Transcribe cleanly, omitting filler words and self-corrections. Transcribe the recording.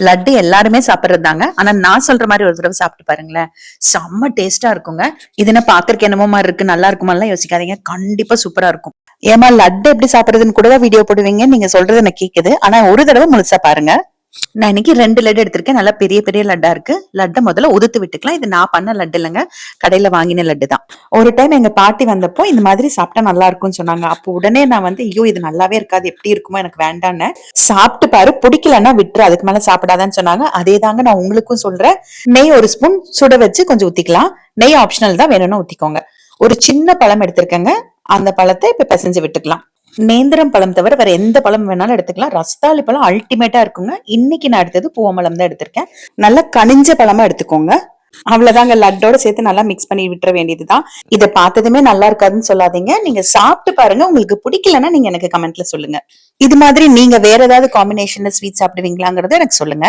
லட்டு எல்லாருமே சாப்பிடுறதாங்க. ஆனா நான் சொல்ற மாதிரி ஒரு தடவை சாப்பிட்டு பாருங்களேன், செம்ம டேஸ்டா இருக்குங்க. இது என்ன பாக்குறதுக்கு என்னமோ மாதிரி இருக்கு, நல்லா இருக்குமாலாம் யோசிக்காதீங்க, கண்டிப்பா சூப்பரா இருக்கும். ஏமா லட்டு எப்படி சாப்பிடுறதுன்னு கூட வீடியோ போடுவீங்க, நீங்க சொல்றது எனக்கு கேக்குது. ஆனா ஒரு தடவை முழுசா பாருங்க. நான் இன்னைக்கு 2 லட்டு எடுத்திருக்கேன். நல்லா பெரிய பெரிய லட்டா இருக்கு. லட்டை முதல்ல உதுத்து விட்டுக்கலாம். இது நான் பண்ண லட்டு இல்லைங்க, கடையில வாங்கின லட்டு தான். ஒரு டைம் எங்க பாட்டி வந்தப்போ இந்த மாதிரி சாப்பிட்டா நல்லா இருக்கும்னு சொன்னாங்க. அப்போ உடனே நான் வந்து ஐயோ இது நல்லாவே இருக்காது, எப்படி இருக்குமோ எனக்கு வேண்டான்னு. சாப்பிட்டு பாரு, பிடிக்கலன்னா விட்டுரு, அதுக்கு மேல சாப்பிடாதான்னு சொன்னாங்க. அதே தாங்க நான் உங்களுக்கும் சொல்றேன். நெய் ஒரு ஸ்பூன் சுட வச்சு கொஞ்சம் ஊத்திக்கலாம். நெய் ஆப்ஷனல் தான், வேணும்னு ஊத்திக்கோங்க. ஒரு சின்ன பழம் எடுத்திருக்கேங்க, அந்த பழத்தை இப்ப பிசைஞ்சு விட்டுக்கலாம். நேந்திரம் பழம் தவிர வேற எந்த பழம் வேணாலும் எடுத்துக்கலாம். ரஸ்தாளி பழம் அல்டிமேட்டா இருக்குங்க. இன்னைக்கு நான் எடுத்தது பூவம்பழம் தான் எடுத்திருக்கேன். நல்லா கனிஞ்ச பழமா எடுத்துக்கோங்க. அவ்வளவுதாங்க, லட்டோட சேர்த்து நல்லா மிக்ஸ் பண்ணி விட்டுற வேண்டியதுதான். இதை பார்த்ததுமே நல்லா இருக்காதுன்னு சொல்லாதீங்க, நீங்க சாப்பிட்டு பாருங்க. உங்களுக்கு பிடிக்கலன்னா நீங்க எனக்கு கமெண்ட்ல சொல்லுங்க. இது மாதிரி நீங்க வேற ஏதாவது காம்பினேஷன்ல ஸ்வீட் சாப்பிடுவீங்களாங்கிறத எனக்கு சொல்லுங்க.